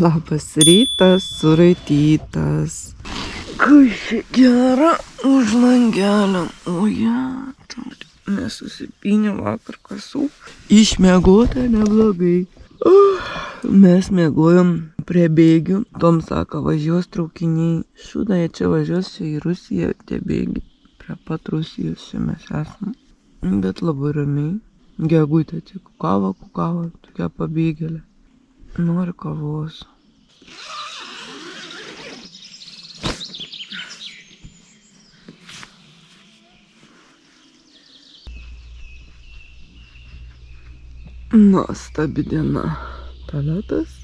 Labas rytas, suraitytas. Kai ši gera už langelio. Mes susipynėm vakar kasų. Išmiegota neblogai. Mes miegojom prie bėgių. Tom sako, važiuos traukiniai. Šūda, jie čia važiuos čia į Rusiją. Tie bėgiai prie pat Rusijos čia mes esam. Bet labai ramiai. Gegutė tik kukavo. Tokia pabėgėlė. Nori kavos. Nuostabi diena. Tualetas.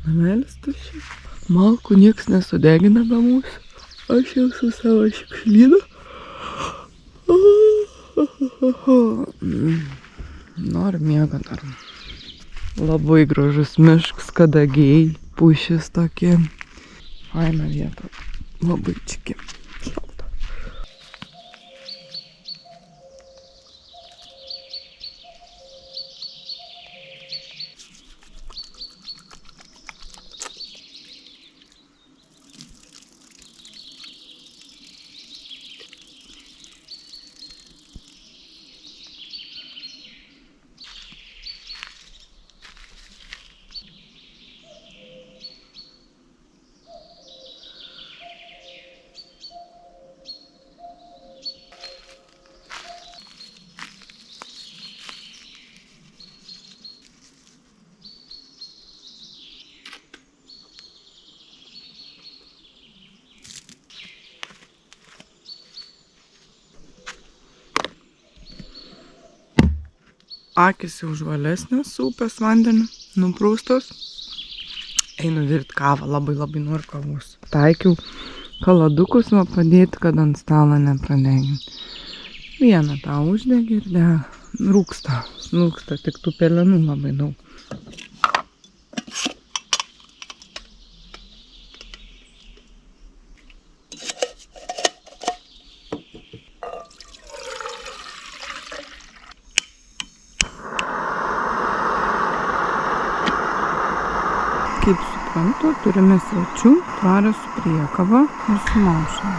Namelis tuščias. Malkų nieks nesudegina be mūsų. Aš jau su savo šiukšlynu. Noriu miegą dar. Labai gražus miškas, kadagiai, pušis tokie. Faina vieta. Labai čiki. Šalta. Akis jau žvalesnės upės vandeniu, nupraustos. Einu virt kavą, labai noriu kavos. Taikiau kaladukus va padėti, kad ant stalo nepradeginti. Vieną tą uždegi ir dega. Rūksta, tik tų pelenų labai daug. Kaip suprantu, turime svečių, tvarę su priekaba ir su maušą.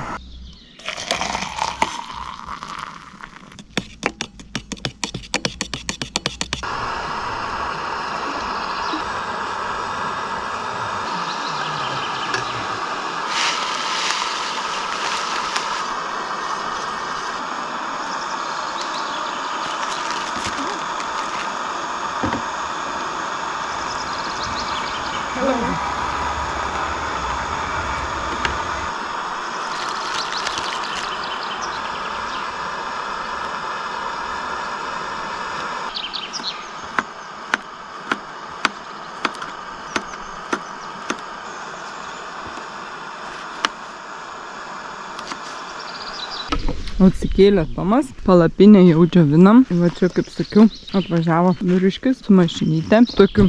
Atsikėlė Tomas, palapinę jau džiovinam. Va čia, kaip sakiau, atvažiavo vyriškis su mašinyte. Tokiu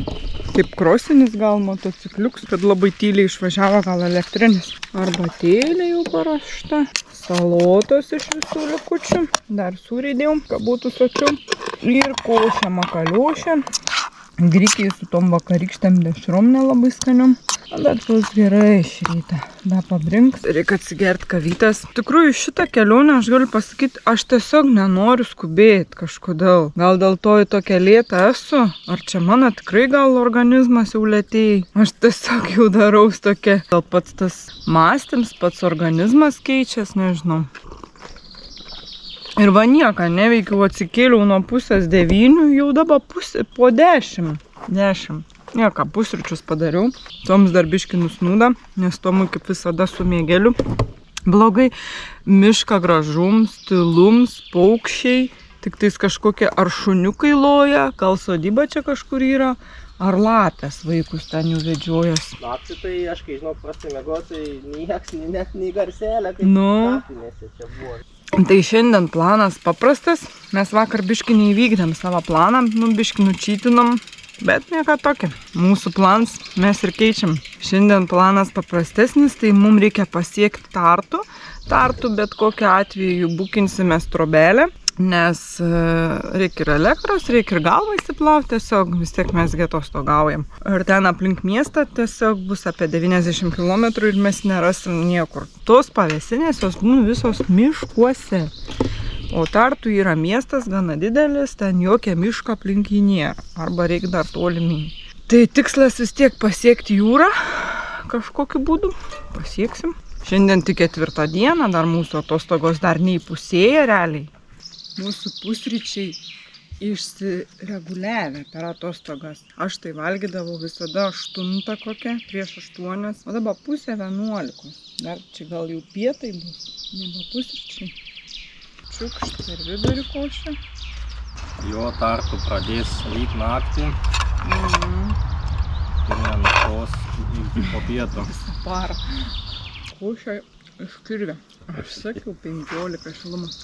kaip krosinis gal motocikliuks, kad labai tyliai išvažiavo, gal elektrinis. Arbatėlė jau paruošta. Salotos iš visų likučių. Dar sūrį dėjau, kad būtų sočiau. Ir košė makaliošė. Grikiai su tom vakarykštėm dešrom nelabai skaniom. Bet bus gerai iš ryto. Da pabrinks. Reikia atsigert kavytės. Tikrųjų šitą kelionę aš galiu pasakyti, aš tiesiog nenoriu skubėti kažkodėl. Gal dėl to į tokią lėtą esu. Ar čia mano tikrai gal organizmas jau lėtėjai. Aš tiesiog jau daraus tokia. Gal pats tas mąstymas, pats organizmas keičias, nežinau. Ir va nieką neveikiau, atsikėliau nuo 8:30, jau dabar po 10. Nieką, pusryčius padariau. Toms dar biškį nusnūda, nes Tomui kaip visada su miegeliu. Blogai. Mišką gražums, tylums, paukščiai. Tik tais kažkokie ar šuniukai loja, gal sodyba čia kažkur yra. Ar lapės vaikus ten jau vedžiojas. Naktį tai aš, kai žinau, prastai miegotai, nieks, net nei garselė, kaip kapinėse čia buvo. Tai šiandien planas paprastas. Mes vakar biškį neįvykdėm savo planą, biškį nučytinom. Bet nieko tokio. Mūsų plans mes ir keičiam. Šiandien planas paprastesnis, tai mums reikia pasiekti Tartu. Bet kokiu atveju bukinsimės trobelę. nes reikia ir elektros, reikia ir galvą įsiplauti, tiesiog vis tiek mes atostogaujam. Ir ten aplink miestą tiesiog bus apie 90 km ir mes nerasim niekur. Tos pavėsinės jos būna visos miškuose. O Tartu yra miestas gana didelis, ten jokia miško aplink jį nėra. Arba reikia dar tolimai. Tai tikslas vis tiek pasiekti jūrą kažkokiu būdu. Pasieksim. Šiandien tik 4 diena, dar mūsų atostogos dar neįpusėja realiai. Mūsų pusryčiai išsireguliavę per atostogas. Aš tai valgydavau visada 8 kokią, prieš 8, o dabar pusę 11. Dar čia gal jau pietai bus, neba pusryčiai. Čiukšt per vidurį košę. Jo Tartu pradės ryt naktį. Ir nenustos iki po pietų. Visą parą. Košę iš kirvio. Aš sakiau 15 šilumos.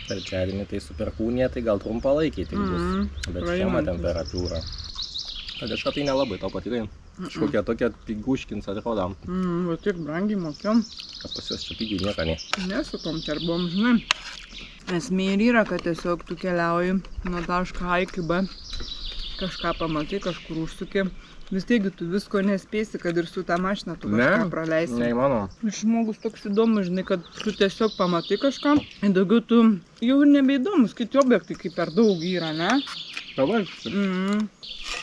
Trečiadienį tai su perkūnija, tai gal trumpalaikiai tik bus. Bet žema temperatūra. Kad kažką tai nelabai tau patikai. Kažkokia tokia piguškins atrodo. Va tiek brangiai mokėm. Kad pas juos čia pigiai nieko ne. Ne, su tom terbom, žinai. Esmė ir yra, kad tiesiog tu keliauji nuo taško A iki B. Kažką pamatai, kažkur užsuki. Vis tiek tu visko nespėsi, kad ir su tą mašiną tu kažką praleisi. Neįmanoma. Žmogus toks įdomus, žinai, kad tu tiesiog pamatai kažką. Ir daugiau tu jau ir nebeįdomus, kiti objektai kaip per daug yra, ne?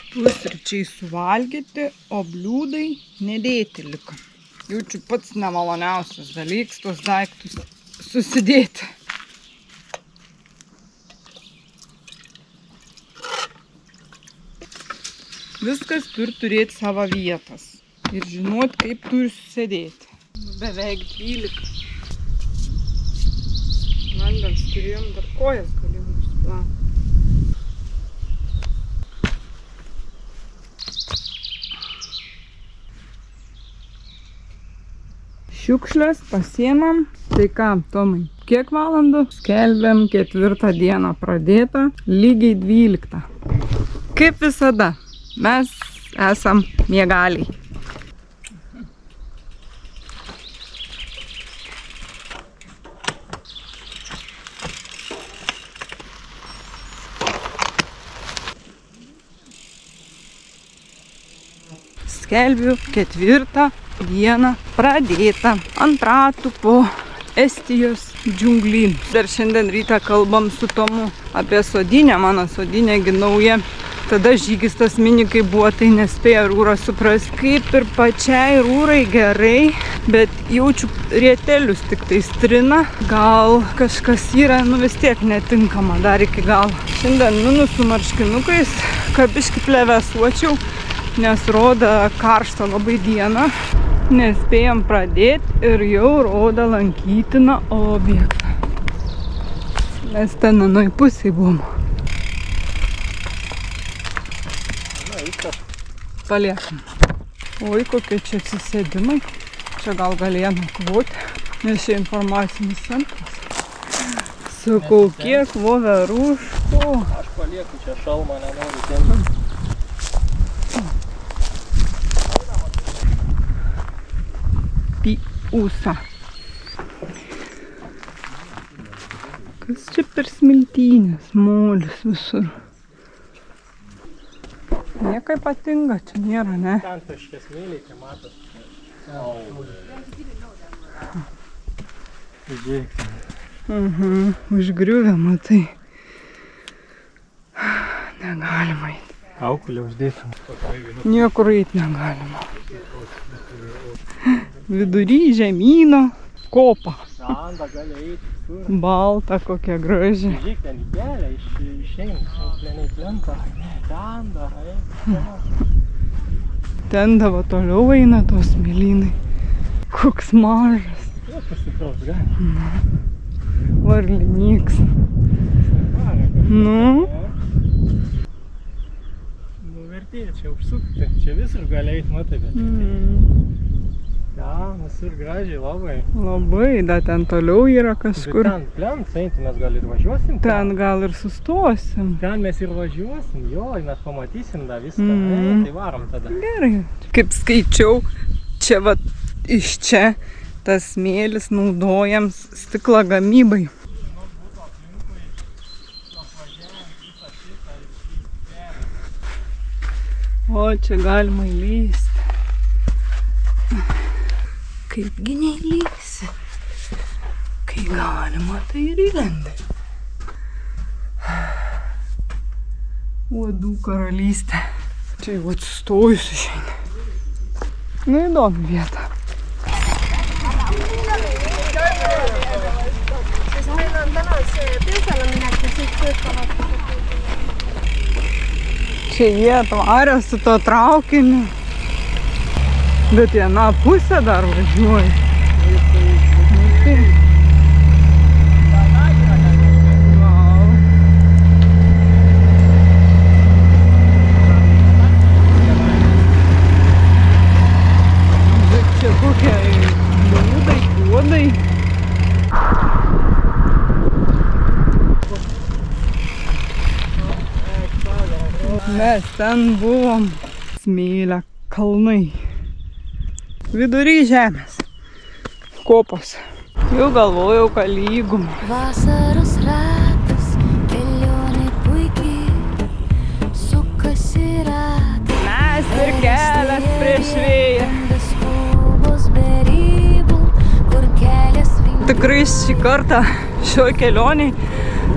Pusryčiai suvalgyti, o bliūdai nedėti liko. Jaučiu pats nemaloniausias dalykas tos daiktus susidėti. Viskas turi turėti savo vietas ir žinot, kaip turi susidėti. Beveik 12. Vandens turėjom dar kojas galėjom nusiplauti. Šiukšlės pasiemam. Tai ką, Tomai, kiek valandų? Skelbiam 4 dieną pradėta, lygiai 12. Kaip visada, mes esam miegaliai. Skelbiu 4 dieną pradėta ant ratų po Estijos džiunglynų. Dar šiandien rytą kalbam su Tomu apie sodinę, mano sodinėgi nauja. Tada žygis tas mini, kai buvo, tai nespėjo Rūra suprasti. Kaip ir pačiai Rūrai gerai, bet jaučiu rietelius tik tai strina. Gal kažkas yra, vis tiek netinkama dar iki galo. Šiandien su marškinukais, kad biškį plevėsuočiau, nes rodo karštą labai dieną. Nespėjom pradėti ir jau rodo lankytiną objektą. Mes ten anoj pusėj buvom. Paliekam. Oi, kokie čia atsisėdimai. Čia gal galėjo nakvoti, nes čia informacinis centras. Sakau, kiek voveruškų. Aš palieku čia šalmą, nenoriu ten. Ūsa. Kas čia per smiltynės, molis visur. Nieko ypatinga čia nėra, ne? Ten kažkiek smėliai, čia matas. Užgriuvę, matai. Negalima eiti. Kaukulę uždėtum. Niekur eiti negalima. Vidury žemyno kopa. Randa gali eiti. Balta kokia graži. Žiūrėk, ten kelią išeina. Pleniai plenta. Randa, eiti. Ten davo toliau eina tos smėlynai. Koks mažas. Jau pasikraus, gali. Varlinyks. Nu? Vertėja čia užsukti. Čia visur gali eiti, matai, bet ja, visur gražiai labai. Labai, da ten toliau yra kažkur. Bet ten plent, eiti mes gal ir važiuosim. Ten gal ir sustosim. Ten mes ir važiuosim, jo, mes pamatysim da viską. Tai varom tada. Gerai. Kaip skaičiau, čia va iš čia tas smėlis naudojams stiklo gamybai. O, čia galima įlysti. Kaipgi neįlysi? Kai galima, tai ir įlendi. Uodų karalystė. Čia jau atsistojusi šiandien. Nu, įdomi vieta. Čia jie atvarė su to traukiniu. Bet viena pusė dar važiuoja. Bet čia kokie liūdai, puodai. Mes ten buvom smėlę kalnai. Vidury žemės. Kopos. Jau galvojau, kad lyguma. Vasaros ratas, kelionė puikiai, sukasi ratai. Mes ir kelias prieš vėją. Tikrai šį kartą šioj kelioniai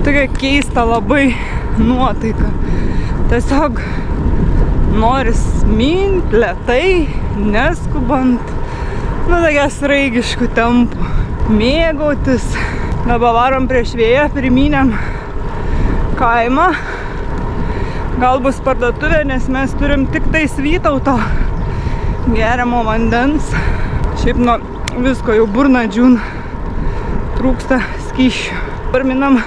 tokia keista labai nuotaika. Tiesiog noris mint lėtai, neskubant, tokia sraigiškų tempų. Mėgautis. Dabar varom prieš vėją, primynėm kaimą. Gal bus parduotuvė, nes mes turim tik tais Vytauto geriamo vandens. Šiaip nuo visko jau burna džiūna. Trūksta skysčių. Parminam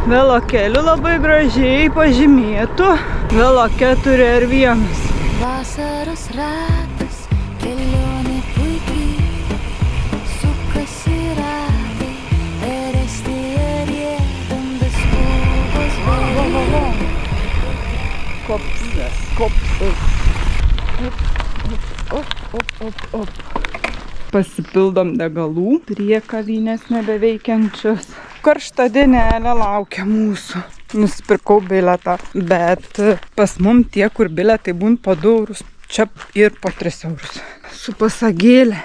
velo keliu labai gražiai pažymėtų. Velo 4R1. Vasaros ratas, kelionė puikiai, sukasi ratai, Erestija riedam be skubos Kopsas, kopsas. Op. Pasipildom degalų prie kavinės nebeveikiančios. Karšta dienelė laukia mūsų. Nusipirkau bilietą, bet pas mum tie, kur bilietai būn po 2 eurus, čia ir po 3 eurus. Su pasagėlė.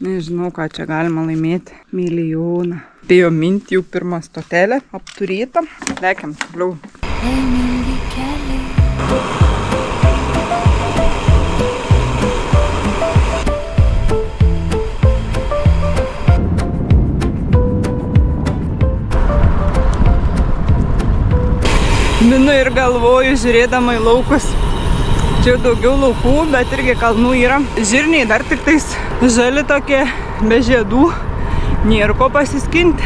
Nežinau, ką čia galima laimėti. Milijoną. Spėjo minti jau pirmą stotelę apturėtą. Lekiam toliau. laimingi keliai. Minu ir galvoju, žiūrėdama į laukus. Čia daugiau laukų, bet irgi kalnų yra. Žirniai dar tik tais žali tokie, be žiedų. Nėra ko pasiskinti.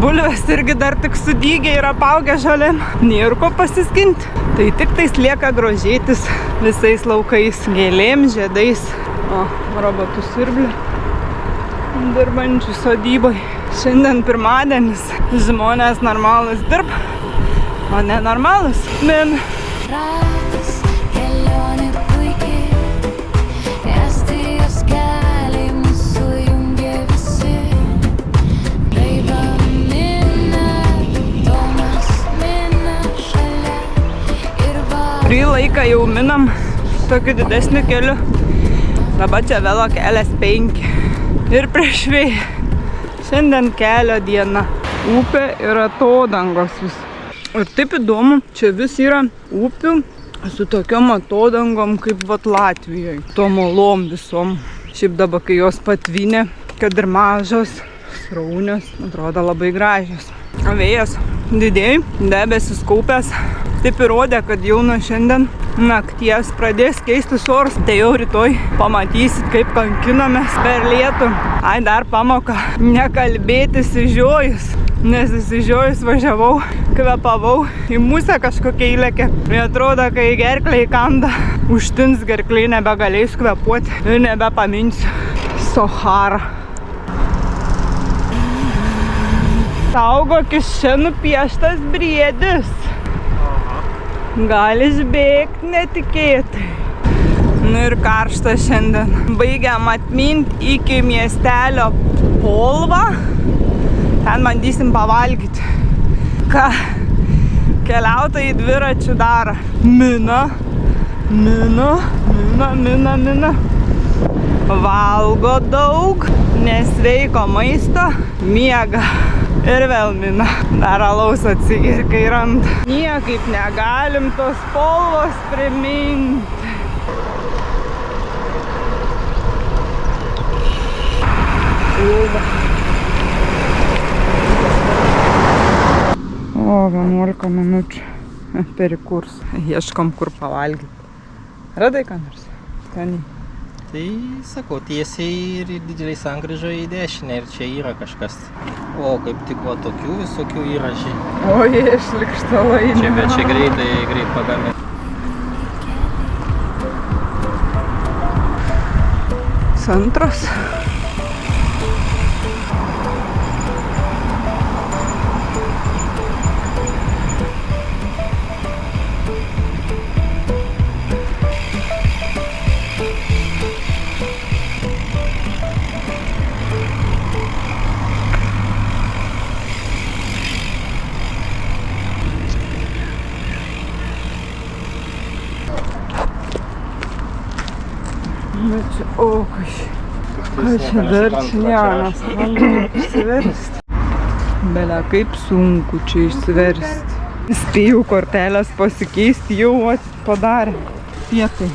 Bulvės irgi dar tik sudygė ir apaugę žalėm. Nėra ko pasiskinti. Tai tik tais lieka grožėtis visais laukais. Gėlėm, žiedais. O, robotų siurblį. Dirbančių sodybai. Šiandien pirmadienis. Žmonės normalus dirba. O nenormalus. Men. Ratas, kelionė puikiai, Estijos keliai mūsų jungia visi. Raibam mina, Tomas mina šalia ir Kurį laiką jau minam tokiu didesniu keliu. Dabar čia velo kelias 5. Ir prieš vėją. Šiandien kelio diena. Upė ir atodangos vis. Ir taip įdomu, čia vis yra upių su tokiom atodangom kaip vat Latvijoje. Tom olom visom. Šiaip dabar, kai jos patvinė, kad ir mažos, sraunios, atrodo labai gražios. Vėjas didėjai, debesis kaupęs. Taip įrodė, kad jau nuo šiandien nakties pradės keistis oras. Tai jau rytoj pamatysit, kaip kankinamės per lietų. Ai, dar pamoka. Nekalbėti išsižiojus. Nes išsižiojus važiavau, kvepavau, į musę kažkokia įlėkė. Ir atrodo, kai gerklę įkanda, užtins gerklį, nebegalėsiu kvepuoti ir nebepaminsiu. Sahara. Saugokis, čia nupieštas briedis. Gali išbėgti netikėtai. Nu ir karšta šiandien. Baigiam atminti iki miestelio Polvą. Ten bandysim pavalgyti. Ką keliautojai dviračių daro? Mina Mina. Valgo daug, nesveiko maisto, miega ir vėl mina. Dar alaus atsigir, kai randa. Niekaip negalim tos spalvos priminti. O, 11 minučių perikurs. Ieškom, kur pavalgyti. Radai ką nors? Skaniai. Tai sakau, tiesiai ir didžiai sankryžo į dešinę ir čia yra kažkas. O, kaip tik va tokių visokių yra žiai. O, jie šlikštalai. Bet čia greit pagamint. Centras. Bet čia, o, kas čia dar čia nes bandom išsiversti. Belia, kaip sunku čia išsiversti. Spėjau kortelės pasikeisti, jau padarė. Pietai.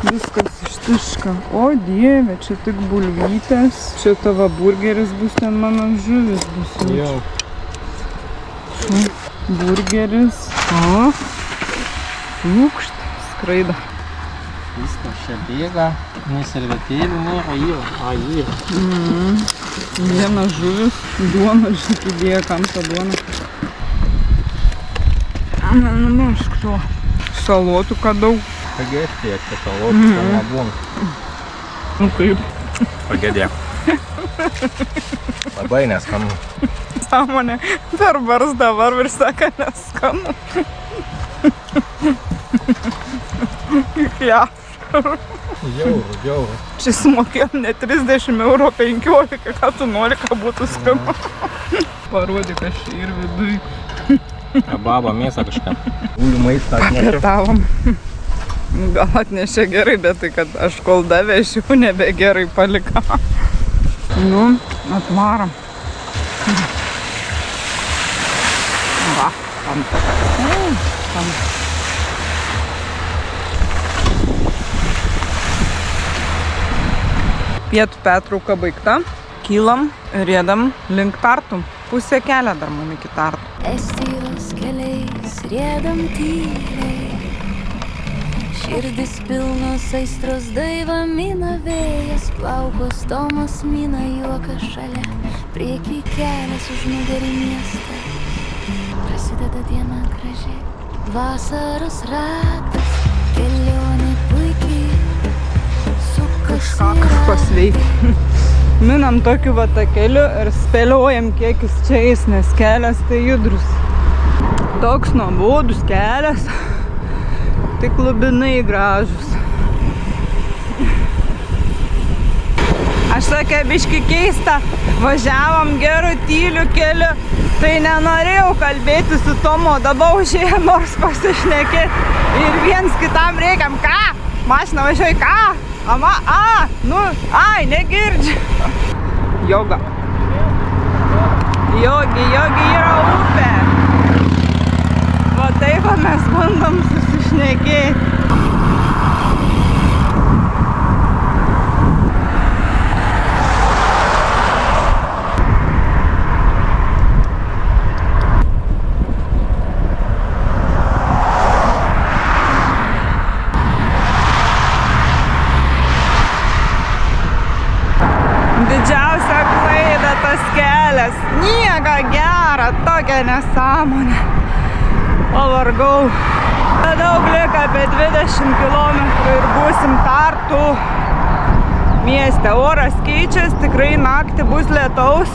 Viskas ištuška. O, Dieve, čia tik bulvytės. Čia tavo burgeris bus, ten mano žuvis bus. Jau. Burgeris. O, lūkšt, skraida. Viskas čia bėga, neservetėlių nėra, yra. Viena žuvis, duona, žiūrėk, įdėjo kam tą duoną. Nenumešk to. Salotų ką daug. Pagėti, tiek salotų, to nebūna. Nu kaip? Pagėdė. Labai neskanu. Sąmonė per barzdą var ir sako neskanu. Ja. Žiauru. Čia sumokėjom ne 30 €, 15, ką tu nori, ką būtų skanu. Parodyk, aš čia ir viduj. Baba mėsą kažką. Ulių maistą atnešė. Pietavom. Gal atnešė gerai, bet tai, kad aš kol davežiau, nebe gerai palikau. Nu, atvarom. Va, tam. Pietų pertrauka baigta. Kylam, riedam link Tartu. Pusę kelio dar mum iki Tartu. Estijos keliais riedam tyliai, širdis pilnos aistros daiva mina vėjas, plaukos Tomas mina juokas šalia, prieky kelias užnugarį miestą. Prasideda diena gražiai, vasaros ratas, kelionė puikiai, Kažkas veikia. Minam tokiu va takeliu ir spėliojam, kiek jis čia eis, nes kelias tai judrus. Toks nuobodus kelias, tik lubinai gražus. Aš tokia biški keista, važiavom geru tyliu keliu, tai nenorėjau kalbėti su Tomu, dabar užėjom nors pasišnekėti ir viens kitam reikiam, ką? Mašina važiuoja, ką? Negirdžiu. Joga. Jogi yra upė. Va taip mes bandom susišnekėti. Didžiausia klaida tas kelias. Nieka gera, tokia nesąmonė. Pavargau. Daug lieka apie 20 km ir būsim Tartu mieste. Oras keičiasi, tikrai naktį bus lietaus.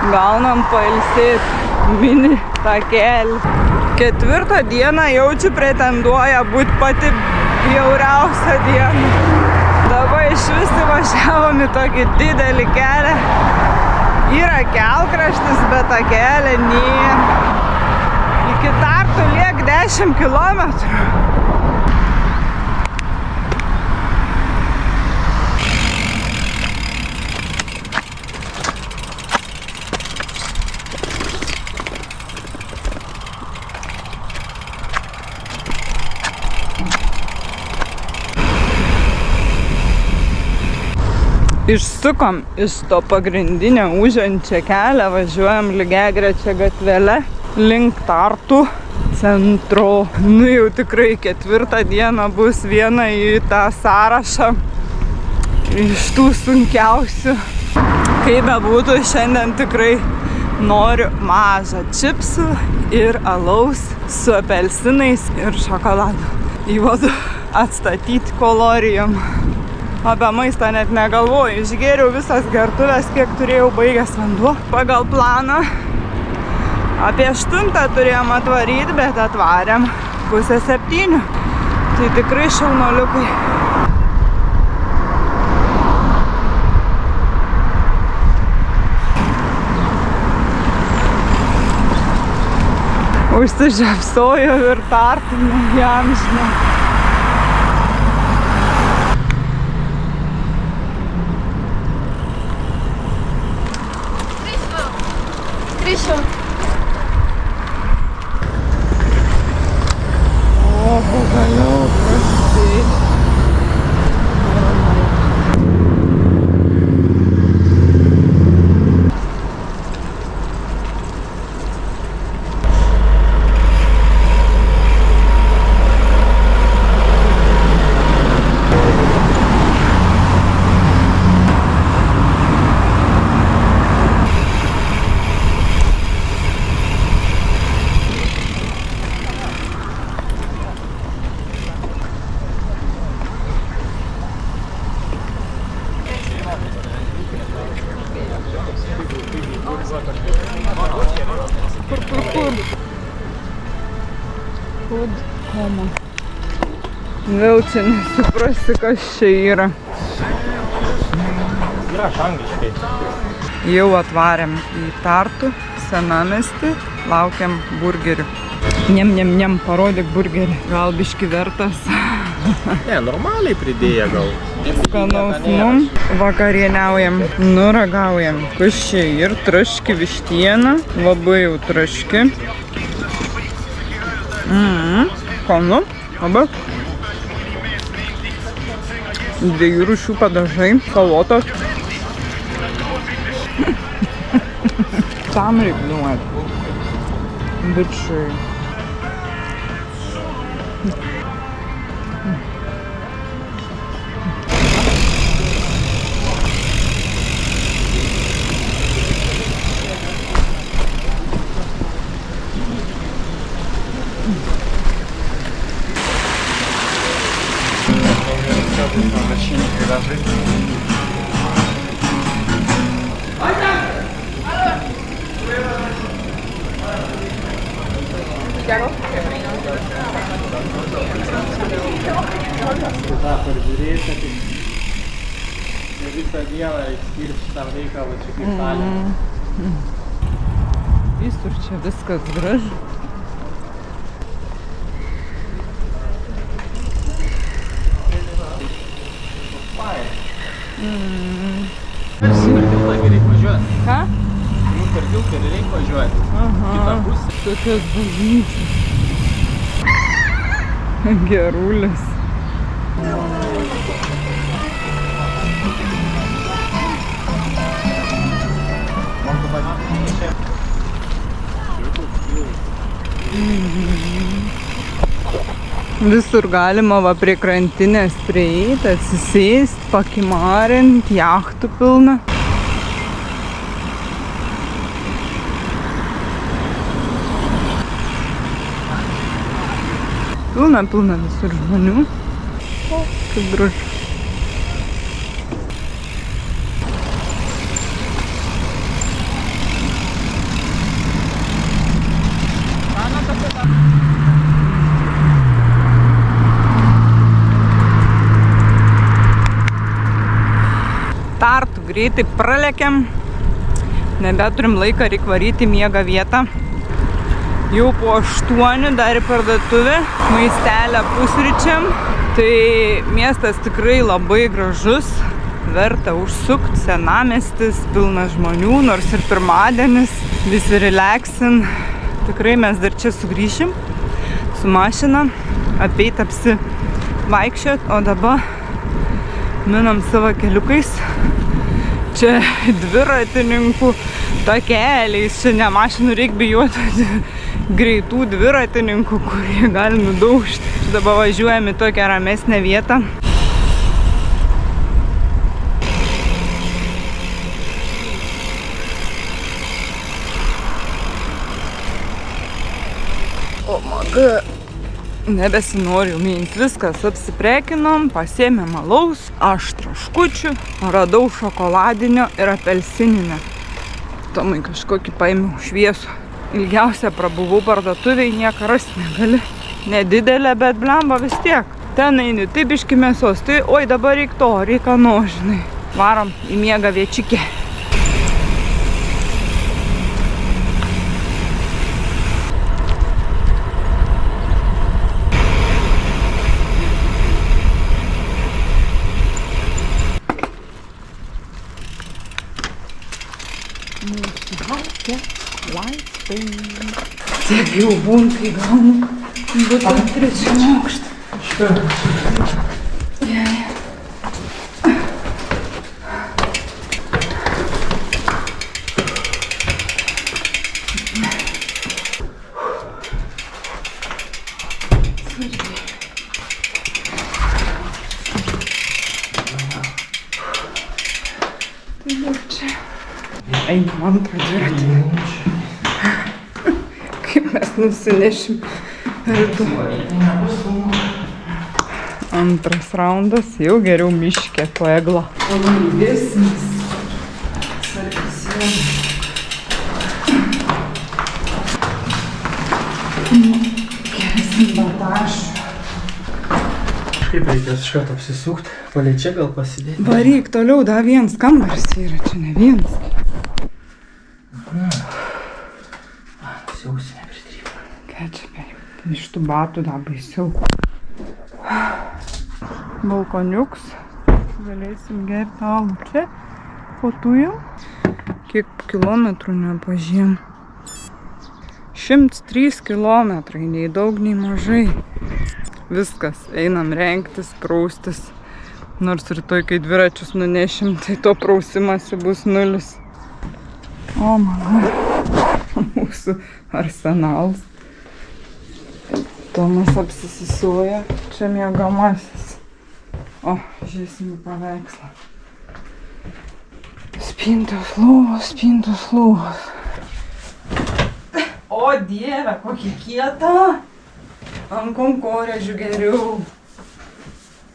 Gaunam pailsėti mini takelį. 4 dieną jaučiu pretenduoja būti pati bjauriausia diena. Dabar iš vis važiavom į tokį didelį kelią. Yra kelkraštis, bet tą kelią nėra. Iki Tartu liek 10 km. Išsukom iš to pagrindinio užančio kelio, važiuojam lygiagrečia gatvelę link Tartu centro. Nu jau tikrai 4 dieną bus viena į tą sąrašą iš tų sunkiausių. Kaip bebūtų, šiandien tikrai noriu mažą čipsų ir alaus su apelsinais ir šokoladu. Įvadu atstatyti kalorijom. Apie maistą net negalvoju. Išgėriau visas gertuvės, kiek turėjau, baigęs vanduo. Pagal planą apie 8 turėjom atvaryti, bet atvarėm 6:30. Tai tikrai šaunoliukai. Užsižiapsojo ir Tartu neįamžino. O, pagaliau prasidėjo. Koma. Vėl čia nesuprasi, kas čia yra. Yra angliškai. Jau atvarėm į Tartu, senamiestį, laukiam burgerių. Nem, parodyk burgerį. Gal biški vertas. Ne, normaliai pridėję gal. Skanaus mum, vakarieniaujam, nuragaujam. Kuščiai ir traški vištiena, labai jau traški. Skanu, labai. 2 rūšių padažai, salotos. Tam reikia duoti. Bičiai. tą paržiūrėti, tai visą dieną skirti šitam reikalą čia kaip salė. Visur čia viskas gražu. Per tiltą reikia važiuoti. Ką? Per tiltą reikia važiuoti. Kitą pusę. Tokios bažnyčios. Gerulis. Visur galima va prie krantinės prieiti, atsisėst, pakimarint, jachtų pilna. Pilna visur žmonių. O, kaip gražu. Tartu greitai pralekiam, nebeturim laiką, reikia varyti miegą vietą. Jau po 8 dar į parduotuvę, maistelę pusryčiam. Tai miestas tikrai labai gražus, verta užsukti, senamiestis, pilna žmonių, nors ir pirmadienis, visi relaksin. Tikrai mes dar čia sugrįšim su mašina, apeit apsivaikščiot, o dabar minam savo keliukais čia dviratininkų takeliais, čia ne mašinų reik bijoti, greitų dviratininkų, kurie gali nudaužti. Dabar važiuojame į tokią ramesnę vietą. O maga, nebesinoriu mint, viskas apsiprekinom, pasėmėm alaus, aš traškučių, radau šokoladinio ir apelsininio. Tomai kažkokį paėmiau šviesų. Ilgiausia prabuvau parduotuviai, nieko rasti negali. Nedidelė, bet blemba vis tiek. Ten eini, tai biški mėsos, tai oi dabar reik to, reik ano, žinai. Varom į miegą viečikę. Tiek jau būn, kai gaunu būtų trečiam aukštą. Что? Tai jau čia. Einam antrą dviratį. Kaip mes nusinešim rytų. Antras raundas, jau geriau miške po eglą. O ilgesnis. Sarkisėm. Geresnis batašų. Kaip reikės iš karto apsisukt, palei čia gal pasidėti. Varyk toliau, da vienas kambaris yra, čia ne vienas. Siausinė pritrypa. Ką čia per? Iš tų batų da baisiau. Balkoniuks. Galėsim gerti alų čia. Po tujų. Kiek kilometrų nepažym. 103 kilometrai, nei daug, nei mažai. Viskas, einam rengtis, praustis. Nors rytoj, kai dviračius nunešim, tai to prausimasi bus 0. O, mano, mūsų arsenalas. Tomas apsisisuoja, čia miegamasis. O, žiūrėsim į paveikslą. Spintos lūvos. O, Dieve, kokia kieta! Ant konkorėžių geriau.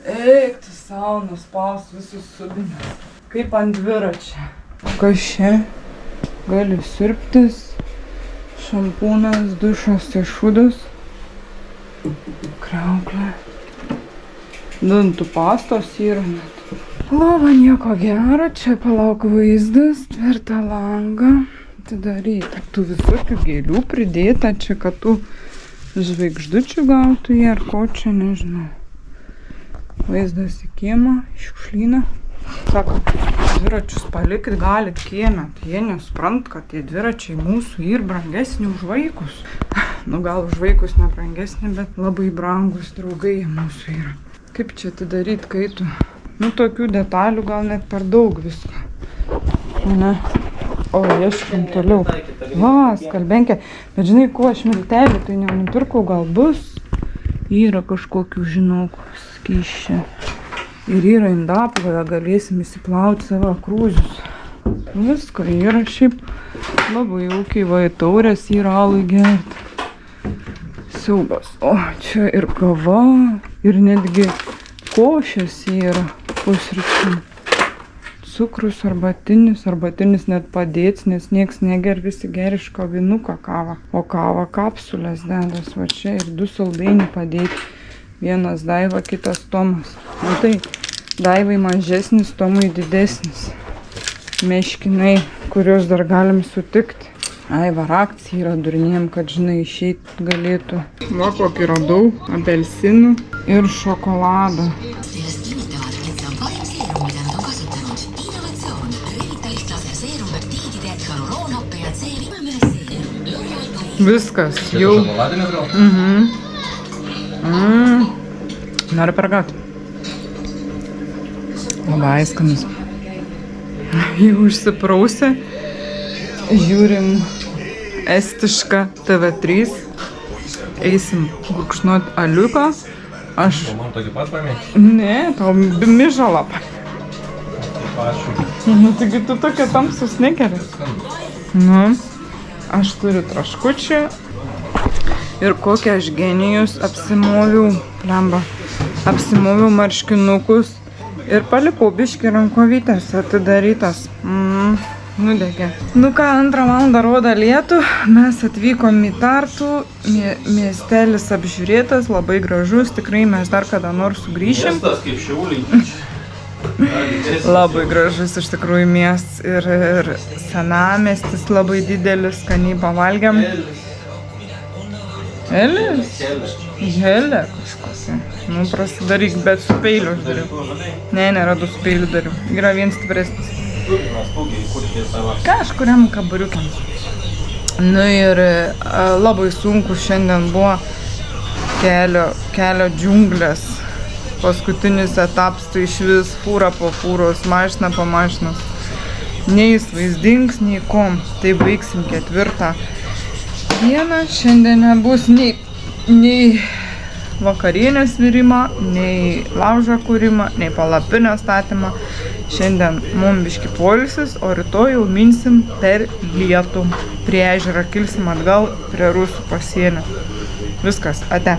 Eik, tu sau nuspaus visus subinius. Kaip ant dviračio. Kas čia? Gali siurbtis. Šampūnas, dušas, šūdas. Kriauklė. Dantų pastos yra net. Lova nieko gero, čia palauk vaizdas, tvirtą langą. Atidaryta. Tų visokių gėlių pridėta, čia kad tų žvaigždučių gautų jie, ar ko čia, nežinau. Vaizdas į kiemą, šiukšlyną. Sako, dviračius palikit galit kiemę. Tai jie nesuprant, kad tie dviračiai mūsų ir brangesni už vaikus. Nu gal už vaikus nebrangesni, bet labai brangus draugai mūsų yra. Kaip čia atidaryt, kai tu... Nu tokių detalių gal net per daug visko. Ne. O, ieškim toliau. Va, skalbenkė. Bet žinai, ko aš miltelį tai nenupirkau, gal bus. Yra kažkokių, žinau, skysčių. Ir yra indaplovė, galėsim įsiplauti savo krūzius. Visko yra šiaip labai ūkiai, va, taurės yra alui gerti. Siaubas. O, čia ir kava, ir netgi košės yra pusryčiam. Cukrus, arbatinis net padėts, nes nieks neger, visi ger iš kavinuką kavą. O kavą kapsulės dedas, va čia ir 2 saldainiai padėti. Vienas Daiva, kitas Tomas. Matai, Daivai mažesnis, Tomui didesnis. Meškinai, kuriuos dar galim sutikti. Ai, va, akcija yra durniem, kad, žinai, išeit galėtų. Va, kokį radau, apelsinų ir šokoladą. Viskas, jau. Šokoladinės gal? Noriu paragauti. Labai skanus. Jau užsiprausę. Žiūrim estišką TV3. Eisim gurkšnot aliuką. Aš... Man tokį pat pamėg? Ne, tau mižalapą. Ačiū. Nu, taigi tu tokia tamsus negeri. Nu, aš turiu traškučių. Ir kokią aš genijus apsimoviau, plemba, apsimoviau marškinukus ir palikau biškį rankovytės atidarytas. Nudegė. Nu ką, 2 valandą rodo lietų, mes atvykom į Tartų, miestelis apžiūrėtas, labai gražus, tikrai mes dar kada nors sugrįšim. Miestas kaip Šiauliai. Labai gražus iš tikrųjų miestas ir senamiestis labai didelis, skaniai pavalgiam. Elis? Helė kažkokia. Nu, prasidaryk, bet su peiliu aš dariau. Ne, neradu su peiliu dariau. Yra vienas stipresnis. Kažkuriam kabariukam. Nu ir labai sunku šiandien buvo kelio džiunglės. Paskutinis etapas, tai iš vis fūra po fūros, mašina po mašinos. Nei vaizdings, nei kom. Tai baigsim 4 dieną. Šiandien nebus nei vakarienės virimo, nei laužo kūrimo, nei palapinio statymą. Šiandien mums biški poilsis, o rytoj jau minsim per lietų. Prie ežerą kilsim atgal prie rusų pasienio. Viskas, ate.